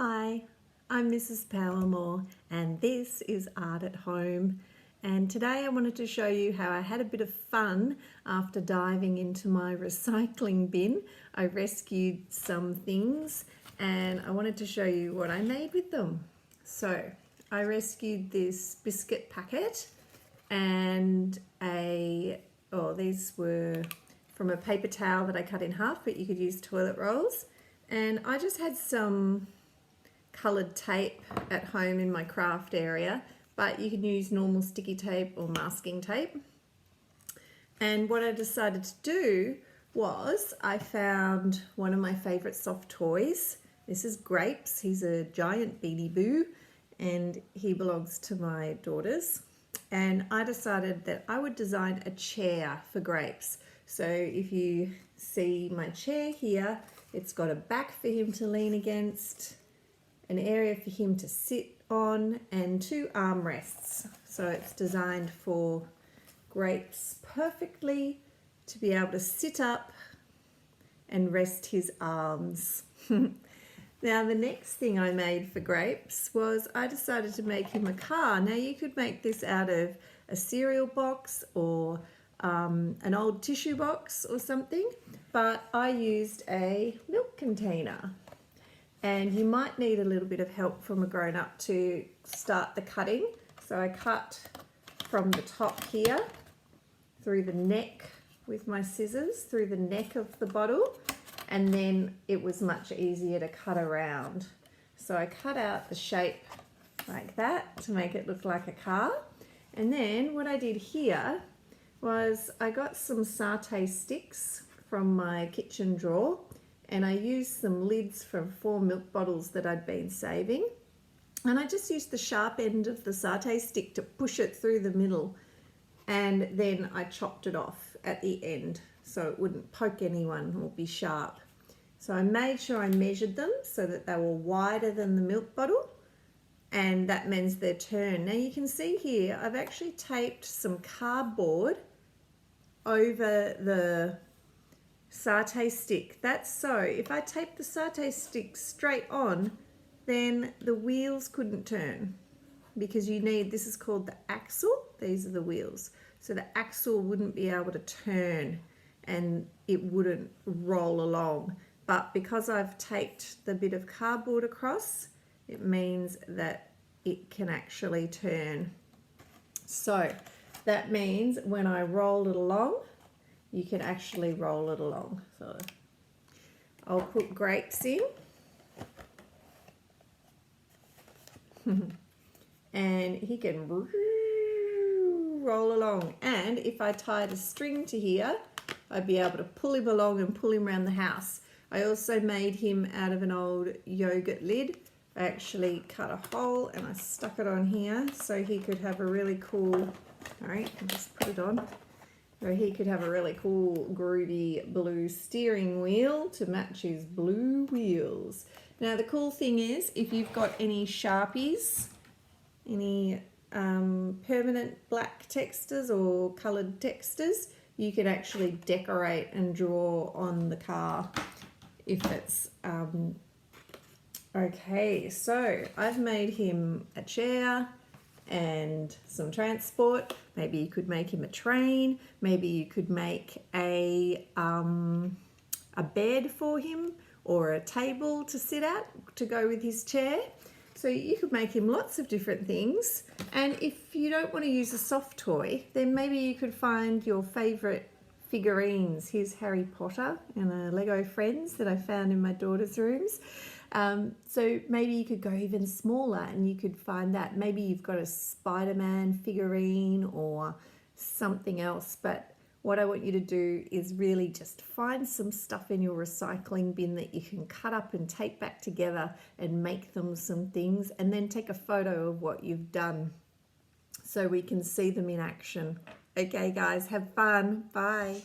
Hi, I'm Mrs. Powermore and this is Art at Home, and today I wanted to show you how I had a bit of fun after diving into my recycling bin. I rescued some things and I wanted to show you what I made with them. So I rescued this biscuit packet and these were from a paper towel that I cut in half, but you could use toilet rolls. And I just had some coloured tape at home in my craft area, but you can use normal sticky tape or masking tape. And what I decided to do was I found one of my favourite soft toys. This is Grapes. He's a giant Beanie Boo and he belongs to my daughters. And I decided that I would design a chair for Grapes. So if you see my chair here, it's got a back for him to lean against, an area for him to sit on, and two armrests. So it's designed for Grapes perfectly to be able to sit up and rest his arms. Now the next thing I made for Grapes was I decided to make him a car. Now you could make this out of a cereal box or an old tissue box or something, but I used a milk container. And you might need a little bit of help from a grown-up to start the cutting. So I cut from the top here through the neck with my scissors, through the neck of the bottle, and then it was much easier to cut around. So I cut out the shape like that to make it look like a car. And then what I did here was I got some satay sticks from my kitchen drawer, and I used some lids from 4 milk bottles that I'd been saving, and I just used the sharp end of the satay stick to push it through the middle, and then I chopped it off at the end so it wouldn't poke anyone or be sharp. So I made sure I measured them so that they were wider than the milk bottle, and that means their turn. Now you can see here I've actually taped some cardboard over the satay stick. That's so if I tape the satay stick straight on, then the wheels couldn't turn, because you need, this is called the axle, these are the wheels, so the axle wouldn't be able to turn and it wouldn't roll along. But because I've taped the bit of cardboard across, it means that it can actually turn. So that means when I roll it along, you can actually roll it along. So I'll put Grapes in and he can roll along, and if I tied a string to here, I'd be able to pull him along and pull him around the house. I also made him out of an old yogurt lid. I actually cut a hole and I stuck it on here so he could have a really cool, all right, I'll just put it on, so he could have a really cool groovy blue steering wheel to match his blue wheels. Now the cool thing is, if you've got any Sharpies, any permanent black textures or coloured textures, you could actually decorate and draw on the car if it's okay. So I've made him a chair and some transport. Maybe you could make him a train. Maybe you could make a bed for him, or a table to sit at to go with his chair. So you could make him lots of different things. And if you don't want to use a soft toy, then maybe you could find your favourite figurines. Here's Harry Potter and a Lego Friends that I found in my daughter's rooms. So maybe you could go even smaller and you could find that. Maybe you've got a Spider-Man figurine or something else, but what I want you to do is really just find some stuff in your recycling bin that you can cut up and tape back together and make them some things, and then take a photo of what you've done so we can see them in action. Okay guys, have fun. Bye.